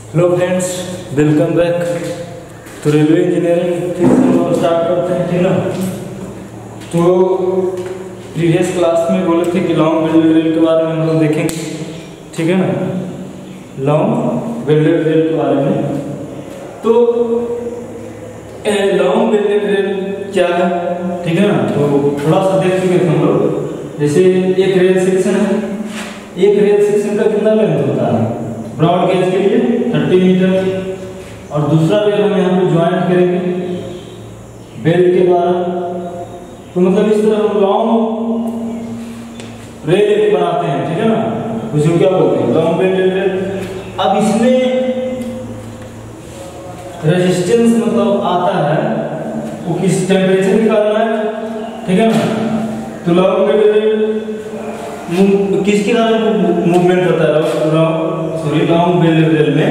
Hello friends, welcome back. तो railway engineering फिर से हम स्टार्ट करते हैं, ठीक ना। तो प्रीवियस क्लास में बोले थे कि लॉन्ग वेल्डेड रेल के बारे में हम लोग देखेंगे, ठीक है ना। लॉन्ग वेल्डेड रेल के बारे में, तो लॉन्ग वेल्डेड रेल क्या है, ठीक है ना। तो थोड़ा सा देख चुके थे हम लोग। जैसे एक रेल सेक्शन है, एक रेल सेक्शन का कितना लेंथ होता है ब्रॉड गेज के लिए 30 मीटर, और दूसरा रेल हम यहाँ पे ज्वाइंट करेंगे बेल्ट के द्वारा। तो मतलब इस तरह हम लॉन्ग रेल एक बनाते हैं, ठीक है ना। उसको क्या बोलते हैं, लॉन्ग वेल्डेड रेल। अब इसमें रेजिस्टेंस मतलब आता है वो किस टेम्परेचर के कारण है, ठीक है ना। तो लॉन्ग वेल्डेड रेल किसके कारण मूवमेंट होता है, लॉन्ग वेल्डेड रेल में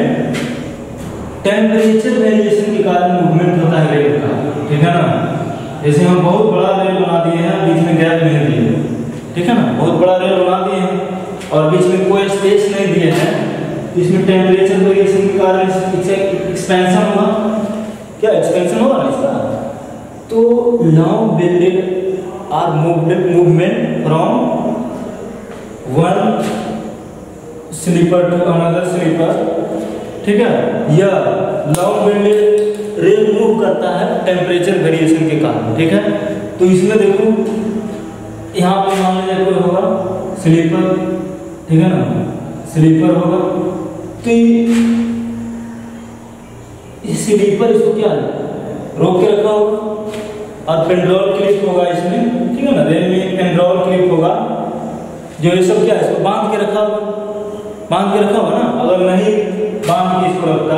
टेम्परेचर वेरिएशन के कारण मूवमेंट होता है रेल का, ठीक है ना। जैसे हम बहुत बड़ा रेल बना दिए हैं, बीच में गैप नहीं दिए, ठीक है ना। बहुत बड़ा रेल बना दिए हैं और बीच में कोई स्पेस नहीं दिए हैं, इसमें टेम्परेचर वेरिएशन के कारण एक्सपेंशन होगा। क्या एक्सपेंशन होगा इसका। तो long welded R movement from one sleeper to another sleeper, ठीक है। या लॉन्ग वेल्डेड रेल मूव करता है टेम्परेचर वेरिएशन के कारण, ठीक है। तो इसमें देखो यहाँ पे मान लीजिए कोई होगा स्लीपर, ठीक है ना, स्लीपर होगा। तो स्लीपर इसको क्या रोक के रखा होगा, और पेंड्रोल क्लिप होगा इसमें, ठीक है ना। रेल में पेंड्रोल क्लिप होगा, जो ये सब क्या है इसको बांध के रखा होगा, बांध के रखा होगा ना। अगर नहीं बांध के इसको रखता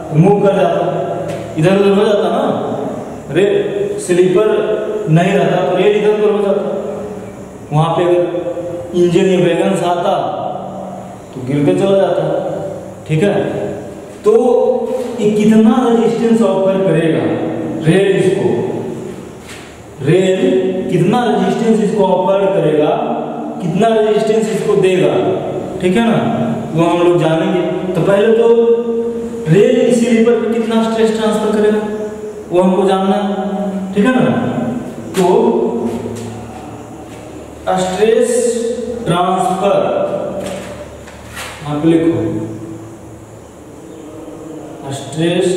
तो मूव कर जाता, इधर उधर हो जाता ना। रेल स्लीपर नहीं रहता तो रेल इधर उधर हो जाता, वहां पे अगर इंजन या वैगन आता तो गिर के चला जाता, ठीक है। तो ये कितना रेजिस्टेंस ऑफर करेगा रेल, इसको रेल कितना रेजिस्टेंस इसको ऑफर करेगा, कितना रेजिस्टेंस इसको देगा, ठीक है ना, वो हम लोग जानेंगे। तो पहले तो रेल स्लीपर पे कितना स्ट्रेस ट्रांसफर करेगा वो हमको जानना है, ठीक है ना। तो स्ट्रेस ट्रांसफर आप लिखो, stress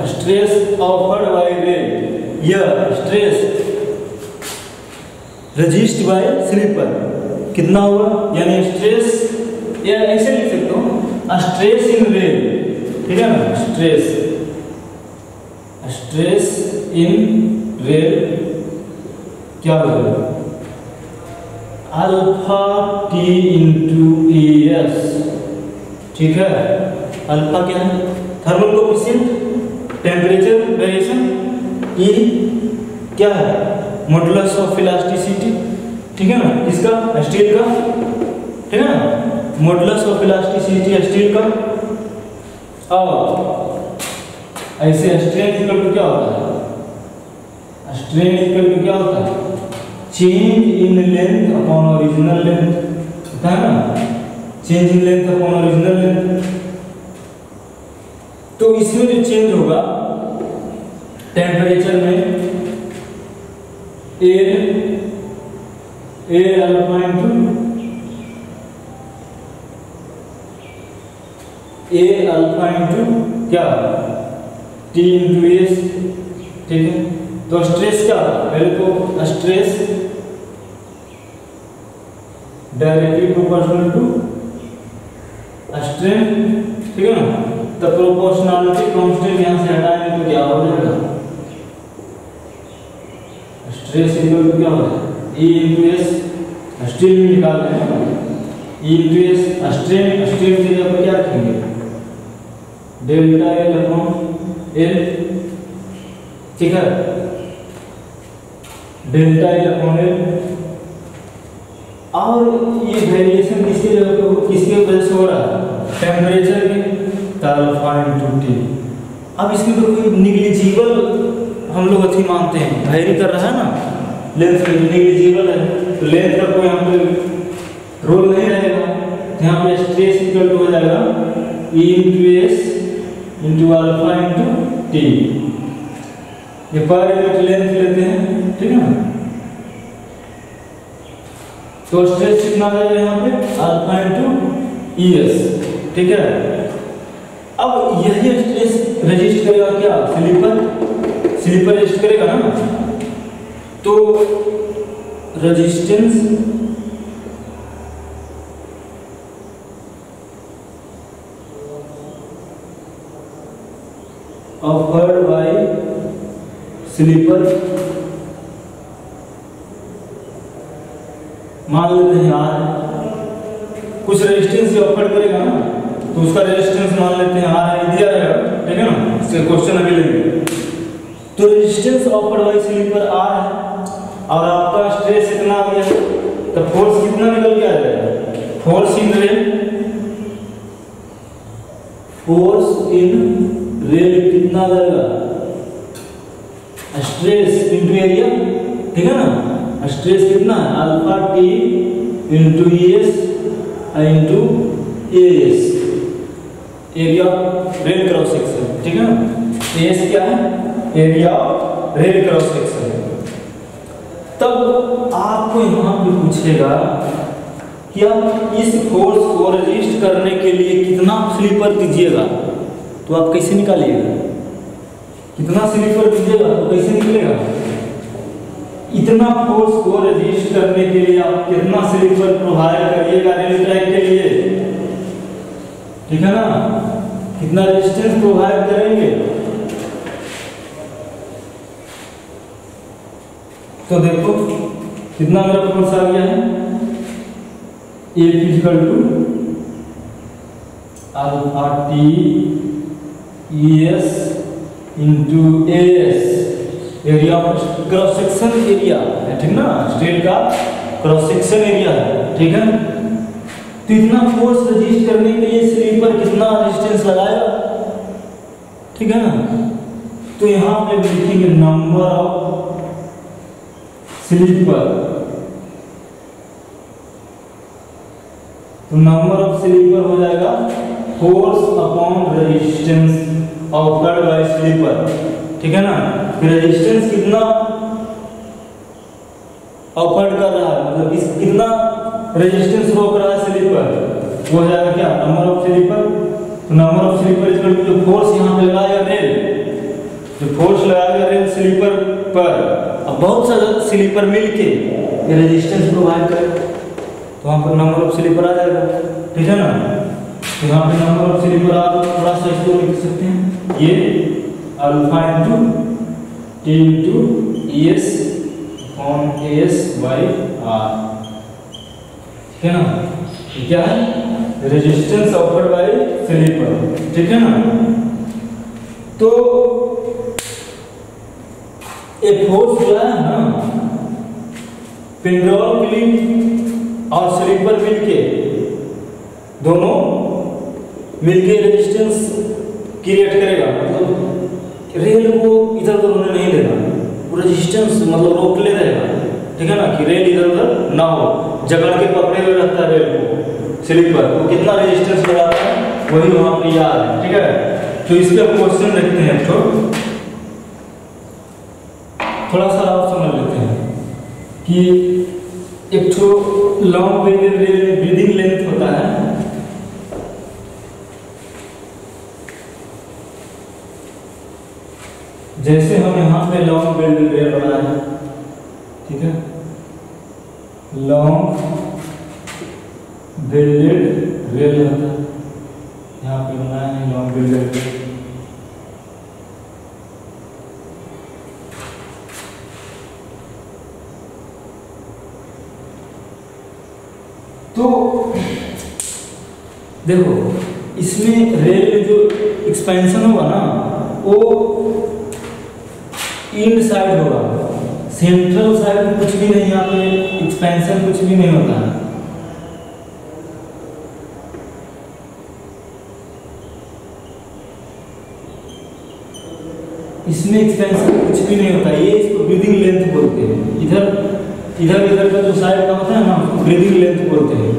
stress offered by rail, stress resisted by sleeper कितना हुआ, यानी स्ट्रेस या ऐसे लिख सकते हो स्ट्रेस इन रेल, ठीक है ना। स्ट्रेस इन रेल क्या होगा, अल्फा टी इंटू एस, ठीक है। अल्फा क्या है, थर्मल कोएफिशिएंट, टेम्परेचर वेरिएशन। ई क्या है, मॉडुलस ऑफ इलास्टिसिटी, ठीक है ना, इसका स्टील का, ठीक है ना। मॉडुलस ऑफ इलास्टिसिटी स्टील का। और ऐसे स्ट्रेन इक्वल टू क्या होता है, स्ट्रेन इक्वल टू क्या होता है, change in length upon original length होता है ना, change in length upon original length. तो इसमें जो चेंज होगा टेम्परेचर में ए अल्फा इंटू क्या टी इंटू एस, ठीक है। तो स्ट्रेस क्या होता है, पहले तो stress directly proportional to strain, ठीक है ना। तो प्रोपोर्शनलिटी कांस्टेंट यहां से हटाएंगे तो क्या हो जाएगा, स्ट्रेस इक्वल टू क्या हो जाएगा, E इंटू एस, स्ट्रेन भी निकाल रहे हैं, E इंटू एस, स्ट्रेन की जगह पर क्या रखेंगे, डेल्टा एल अपॉन एल, ठीक है, डेल्टा एल अपॉन एल। और ये वेरिएशन किसके वजह से हो रहा है, टेम्परेचर की, अल्फा इंटू टी। अब इसमें तो कोई निग्लिजिबल हम लोग अच्छी मानते हैं, वेरी कर रहा है ना, लेंथ नेग्लिजिबल है, तो लेंथ का कोई हम लोग रोल नहीं रहेगा, यहाँ पे स्ट्रेस इक्वल टू हो जाएगा E into S into alpha into T. ये पर यूनिट लेंथ लेते हैं, ठीक है ना। तो स्ट्रेस कितना आ जाएगा यहाँ पे अल्फा इंटू ई एस, ठीक है। अब यही स्ट्रेस रजिस्ट करेगा क्या, स्लीपर रजिस्ट करेगा ना। तो रेजिस्टेंस ऑफर्ड बाय स्लीपर, मान लेते हैं यार कुछ रेजिस्टेंस ऑफर करेगा ना, तो उसका रेजिस्टेंस मान लेते हैं आर दिया रहेगा, ठीक है ना। इससे क्वेश्चन अभी लेंगे। तो resistance offer by sleeper R है और आपका स्ट्रेस कितना आ गया, तो फोर्स कितना निकल के आ जाएगा, फोर्स इन रेल कितना आ जाएगा, स्ट्रेस इंटू एरिया, ठीक है ना। स्ट्रेस कितना है alpha T into S into S, area rail cross section, ठीक है ना। एस क्या है, एरिया रेल क्रॉस सेक्शन। तब आपको यहाँ पे पूछेगा कि आप इस फोर्स को रजिस्ट करने के लिए कितना स्लीपर दीजिएगा, तो आप कैसे निकालिएगा, कितना स्लीपर दीजिएगा तो कैसे निकलेगा। इतना फोर्स को रजिस्ट करने के लिए आप कितना स्लीपर प्रोवाइड करिएगा रेल ट्रैक के लिए, ठीक है ना। कितना रेजिस्टेंस प्रोवाइड करेंगे, तो देखो कितना मेरा फोर्स आ गया है, A physical to alpha T E S into A S, area cross section area है, ठीक ना। स्ट्रेट का क्रॉस सेक्शन एरिया है, ठीक है। तो इतना फोर्स रजिस्ट करने के लिए स्लीपर कितना रेजिस्टेंस लगाएगा, ठीक है ना। तो यहाँ पे लिखेंगे नंबर ऑफ स्लीपर, तो नंबर ऑफ स्लीपर हो जाएगा force upon resistance offered by sleeper, ठीक है ना। फिर रेजिस्टेंस कितना ऑफर्ड कर रहा है, मतलब कितना रेजिस्टेंस रोक रहा है स्लीपर, वो हो जाएगा क्या नंबर ऑफ स्लीपर। तो number of sleeper equal to जो फोर्स यहाँ पे लगाएगा रेल, जो फोर्स लगाएगा रेल स्लीपर पर, अब बहुत सारे स्लीपर मिलके ये रेजिस्टेंस प्रोवाइड करे, तो वहाँ पर नंबर ऑफ स्लीपर आ जाएगा, ठीक है ना। तो यहाँ पे नंबर ऑफ स्लीपर आप थोड़ा सा इसको लिख सकते हैं, ये alpha into T into E S upon A S by R, ठीक है ना। ये क्या है, रेजिस्टेंस ऑफर्ड बाय स्लीपर, ठीक है ना। तो एक फोर्स जो है ना, पेंड्रोल क्लिप और स्लीपर मिलके, दोनों मिलके रेजिस्टेंस क्रिएट करेगा, मतलब रेल को इधर उधर होने नहीं देगा, वो रेजिस्टेंस मतलब रोक ले रहेगा, ठीक है ना, कि रेल इधर उधर ना हो, जकड़ के पकड़े हुए रहता है रेल को स्लीपर, वो कितना रेजिस्टेंस लगाता है वही वहां पे याद है, ठीक है। तो इस पे क्वेश्चन देखते हैं, तो थोड़ा सा आप समझ लेते हैं कि एक तो लॉन्ग वेल्डेड रेल में ब्रीदिंग लेंथ होता है, जैसे हम यहाँ पे लॉन्ग वेल्डेड रेल बनाए हैं, ठीक है, लॉन्ग वेल्डेड रेल होता है, यहाँ पे बनाए हैं लॉन्ग वेल्डेड रेल। तो देखो इसमें रेल में जो एक्सपेंशन होगा ना, वो इन साइड होगा, सेंट्रल साइड में कुछ भी नहीं, यहाँ पे एक्सपेंशन कुछ भी नहीं होता है। इसमें एक्सपेंशन कुछ भी नहीं होता, ये इसको ब्रीदिंग लेंथ बोलते हैं। इधर इधर इधर का जो साइड का होता है ना, ब्रीदिंग लेंथ बोलते हैं।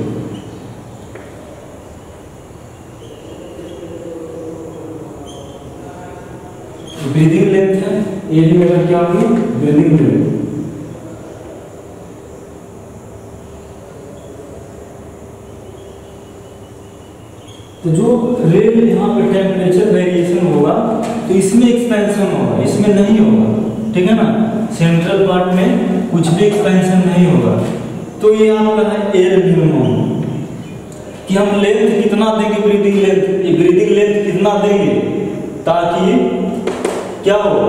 ब्रीदिंग लेंथ है, ए भी मेरा क्या होगी ब्रीदिंग लेंथ। तो जो रेल यहाँ पे टेम्परेचर वेरिएशन होगा तो इसमें एक्सपेंशन होगा, इसमें नहीं होगा, ठीक है ना। सेंट्रल पार्ट में कुछ भी एक्सपेंशन नहीं होगा। तो ये आपका है एयर मिनिमम, कि हम लेंथ कितना देंगे ब्रीदिंग लेंथ, ब्रीदिंग लेंथ कितना देंगे ताकि क्या हो,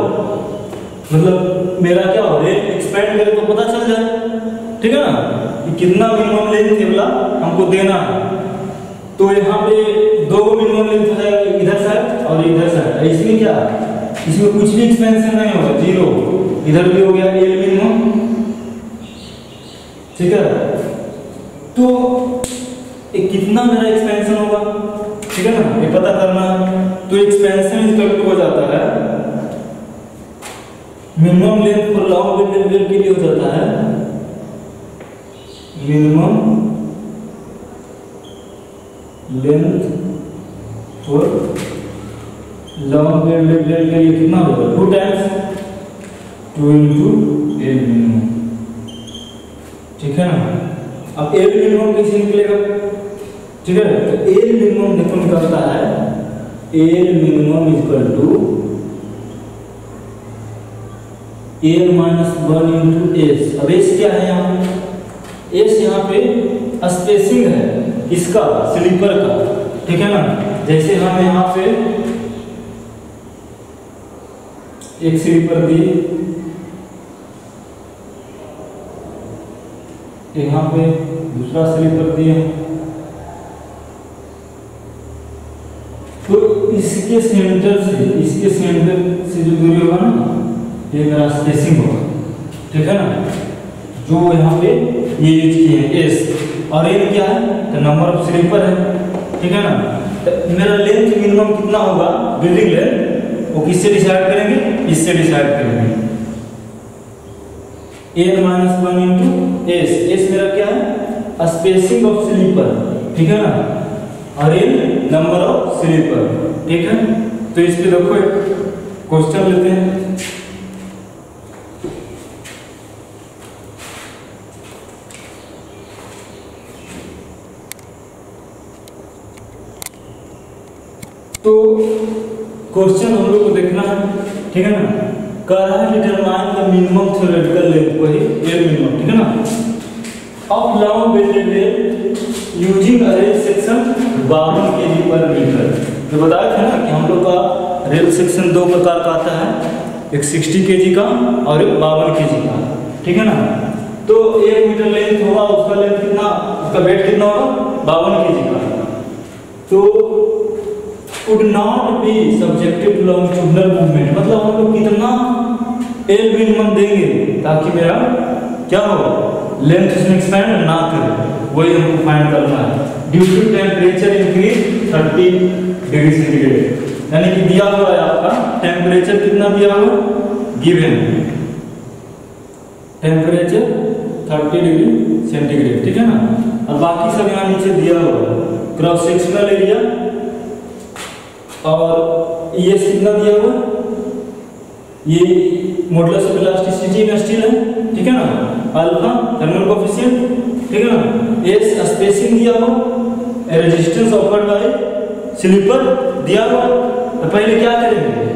मतलब मेरा क्या हो रेल एक्सपेंड करे तो पता चल जाए, ठीक है ना, कि कितना मिनिमम लेंथ वाला हमको देना है। तो यहाँ पे दो मिनिमम लेंथ है, इधर साइड और इधर साइड। इसमें क्या, इसमें कुछ भी एक्सपेंशन नहीं होगा, जीरो। इधर भी हो गया एल मिनिमम, ठीक है। तो कितना मेरा एक्सपेंशन होगा, ठीक है ना, ये पता करना। तो एक्सपेंशन इक्वल हो जाता है minimum length for long well के लिए हो जाता है minimum length for long well के लिए कितना होगा 2 टाइम्स 2 into एल मिनिमम, ठीक है ना। अब एल मिनिमम कैसे निकलेगा, ठीक है। तो एल मिनिमम देखो निकलता है L minimum equal to L minus 1 into S. अब एस क्या है यहाँ पे, एस यहाँ पे स्पेसिंग है इसका स्लीपर का, ठीक है ना। जैसे हम यहाँ पे एक स्लीपर दी, यहाँ पे दूसरा स्लीपर दिए, तो इसके सेंटर से जो दूरी होगा ना, ये मेरा स्पेसिंग होगा, ठीक है ना। जो यहाँ पे ये यूज किए हैं एस, और ये क्या है तो नंबर ऑफ स्लीपर है, ठीक है ना। तो मेरा लेंथ मिनिमम कितना होगा ब्रीदिंग लेंथ, वो किससे डिसाइड करेंगे, इससे डिसाइड करेंगे L minus 1 into S. S मेरा क्या है स्पेसिंग ऑफ स्लीपर, ठीक है ना, और एल नंबर ऑफ स्लीपर, ठीक है। तो इस पे देखो एक क्वेश्चन लेते हैं। तो क्वेश्चन हम लोग को देखना है, ठीक है ना। कह रहा है determine the minimum theoretical length, वही एल मिनिमम, ठीक है ना। Of long welded rail using a rail section 52 kg पर मीटर। तो बताया था ना कि हम लोग का रेल सेक्शन दो प्रकार का आता है, एक 60 kg का और एक 52 kg का, ठीक है ना। तो 1 मीटर लेंथ होगा, उसका लेंथ कितना, उसका वेट कितना होगा 52 kg का। तो would not be subjected to longitudinal movement, मतलब हम लोग कितना एल मिनिमम देंगे ताकि मेरा क्या हो लेंथ इसमें एक्सपेंड ना करे, वही हमको फाइंड करना है। Due to temperature increase 30 degree centigrade, यानी कि दिया हुआ है आपका टेम्परेचर कितना दिया हुआ गिवन टेम्परेचर 30 डिग्री सेंटीग्रेड, ठीक है ना। और बाकी सब यहाँ नीचे दिया हुआ है क्रॉस सेक्शनल एरिया, और ये कितना दिया हुआ, ये मॉडुलस ऑफ इलास्टिसिटी में स्टील है, ठीक है ना। अल्फा थर्मल कोएफिशिएंट, ठीक है ना। एस स्पेसिंग दिया हुआ, रेजिस्टेंस ऑफर्ड बाय स्लीपर दिया हुआ। तो पहले क्या करेंगे,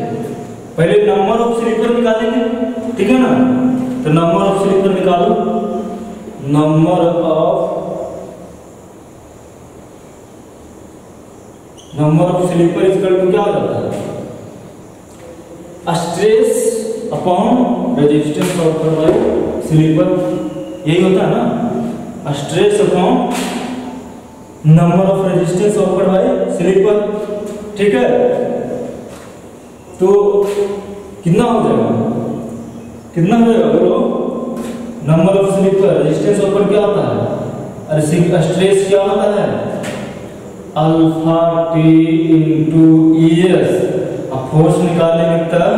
पहले नंबर ऑफ स्लीपर निकालेंगे, ठीक है ना। तो नंबर ऑफ स्लीपर निकालो, number of sleeper equal to क्या हो जाता है stress upon resistance offered by sleeper, यही होता है ना, stress upon number of resistance offered by sleeper, ठीक है। तो कितना हो जाएगा, कितना हो जाएगा बोलो, number of sleeper resistance offered क्या होता है, अरे स्ट्रेस क्या होता है अल्फा टी इंटू ईएस। अब फोर्स निकालेंगे तब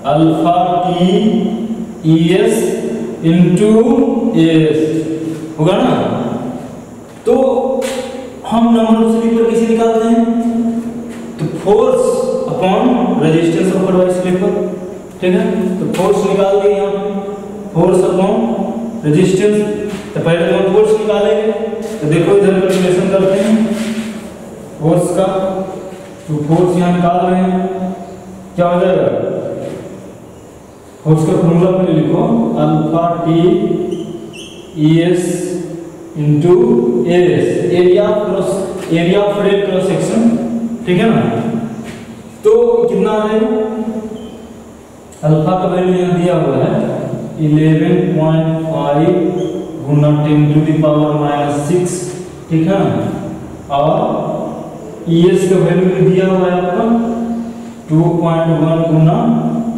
alpha T ES into S होगा ना। तो हम नंबर ऑफ स्लीपर कैसे निकालते हैं, तो force upon resistance offered by sleeper, ठीक है। तो फोर्स निकाल दिए यहाँ पे, फोर्स अपॉन रेजिस्टेंस। तो पहले हम फोर्स निकालेंगे, तो देखो इधर कैलकुलेशन करते हैं फोर्स का। तो फोर्स यहाँ निकाल रहे हैं, क्या हो जाएगा, फोर्स का फॉर्मूला पे लिखो alpha T E S into S, area of red cross section, ठीक है ना। तो कितना आ जाएगा, अल्फा का वैल्यू यहाँ दिया हुआ है 11.5 गुना 10⁻⁻6, ठीक है ना। और ES का वैल्यू भी दिया हुआ है आपका 2.1 गुना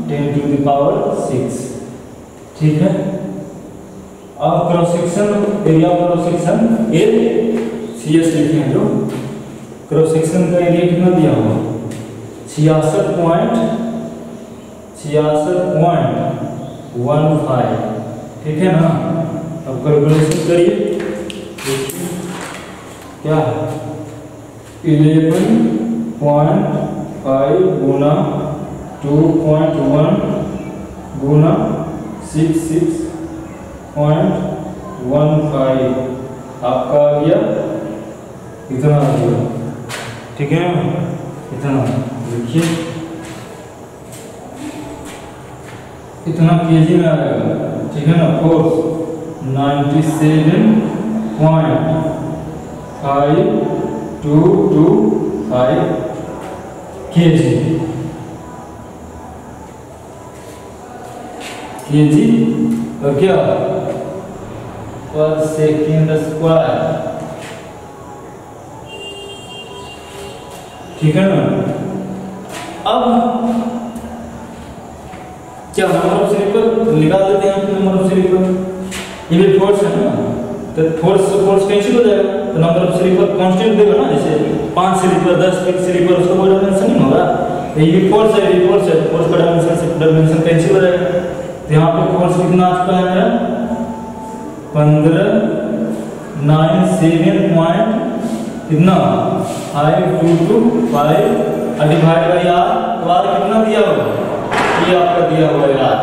10⁻6, ठीक है। अब cross section, area of cross section A C S लिखे हैं, जो क्रॉस सेक्शन का एरिया कितना दिया हुआ 66.15, ठीक है ना। अब कैलकुलेशन करिए, क्या है 11.5 गुना 2.1 गुना 66.15 आपका आ गया, इतना आ गया, ठीक है। इतना देखिए, इतना केजी में आएगा, ठीक है ना। फोर्स 97.525 केजी और क्या पर सेकेंड स्क्वायर, ठीक है ना। अब क्या नंबर ऑफ स्लीपर निकाल देते हैं, नंबर ऑफ स्लीपर, ये भी फोर्स है ना, तो फोर्स कैंसिल हो जाएगा, तो नंबर ऑफ स्लीपर कांस्टेंट देगा ना, जैसे 5 स्लीपर 10 स्लीपर, उसका कोई डायमेंशन नहीं होगा। ये फोर्स है, फोर्स का डायमेंशन कैंसिल हो जाएगा। तो यहाँ पे फोर्स कितना आ चुका है मेरा 1597 कितना 525 डिवाइड बाई आर, तो आर कितना दिया होगा, ये आपका दिया हुआ है यार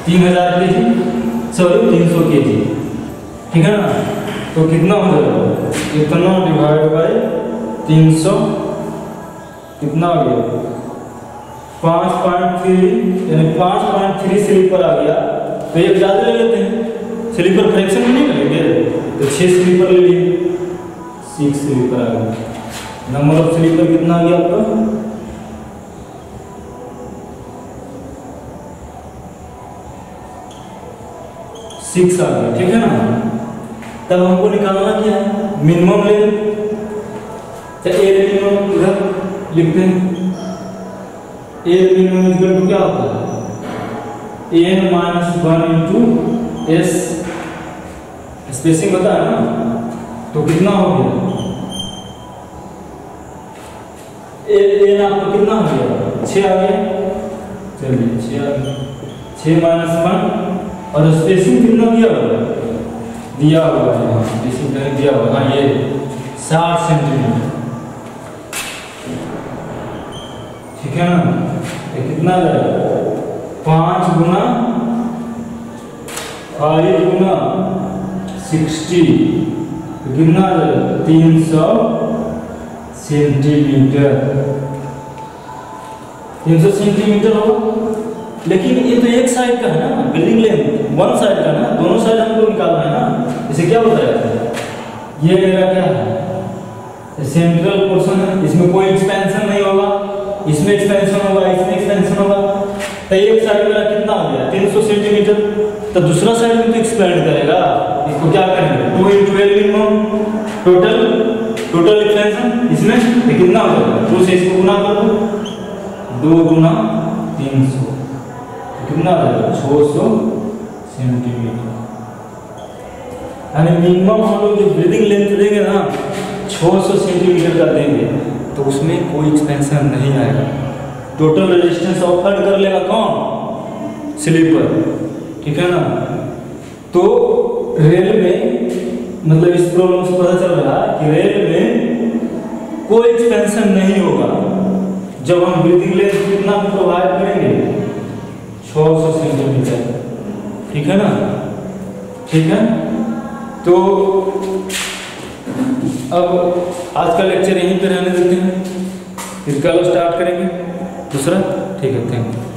3000 केजी, सॉरी 300 केजी, ठीक है ना। तो कितना हो जाएगा, इतना डिवाइड बाई 300 कितना आ गया 5.3, यानी 5.3 स्लीपर आ गया। तो एक ज़्यादा ले लेते हैं, स्लीपर फ्रैक्शन में नहीं करेंगे, तो 6 स्लीपर ले लिए, 6 स्लीपर आ गया। नंबर ऑफ स्लीपर कितना आ गया आपका 6 आ गया, ठीक है ना। तब हमको निकालना क्या है, मिनिमम लेंथ। तो ए मिनिमम इधर लिखते हैं, ए मिनिमम इक्वल टू क्या होता है n-1 इंटू एस, स्पेसिंग बता है ना। तो कितना हो गया एन आपको कितना हो गया 6 आ गया, चलिए 6 आ गया, 6 - 1 और स्पेसिंग कितना दिया हुआ है, दिया हुआ है हाँ, स्पेसिंग कहीं दिया हुआ है, ये 60 सेंटीमीटर, ठीक है ना। ये कितना जाएगा 5 गुना 5 गुना 60, कितना आ जाएगा 300 सेंटीमीटर, 300 सेंटीमीटर होगा। लेकिन ये तो एक साइड का है ना, बिल्डिंग लेंथ वन साइड का ना, दोनों साइड हमको निकालना है ना। इसे क्या बताया, ये मेरा क्या है सेंट्रल पोर्शन है, इसमें कोई एक्सपेंशन नहीं होगा, इसमें एक्सपेंशन होगा, इसमें एक्सपेंशन होगा। तो एक साइड मेरा कितना हो गया 300 सेंटीमीटर, तो दूसरा साइड भी तो एक्सपेंड करेगा। इसको क्या करेंगे 2 × 12 मिनिमम टोटल एक्सपेंशन, इसमें कितना हो जाएगा 2 से इसको गुना कर दो, 2 गुना 300 कितना आ जाएगा 600 सेंटीमीटर। यानी मिनिमम हम लोग जो ब्रीदिंग लेंथ देंगे ना 600 सेंटीमीटर का देंगे, तो उसमें कोई एक्सपेंशन नहीं आएगा। टोटल रेजिस्टेंस ऑफर कर लेगा कौन, स्लीपर, ठीक है ना। तो रेल में मतलब इस प्रॉब्लम से पता चल रहा है कि रेल में कोई एक्सपेंशन नहीं होगा, जब हम ब्रीदिंग लेंथ कितना प्रभावित करेंगे, 600 सेंटीमीटर। ठीक है ना, ठीक है। तो अब आज का लेक्चर यहीं पे रहने देते हैं, फिर कल स्टार्ट करेंगे दूसरा। ठीक है, थैंक यू।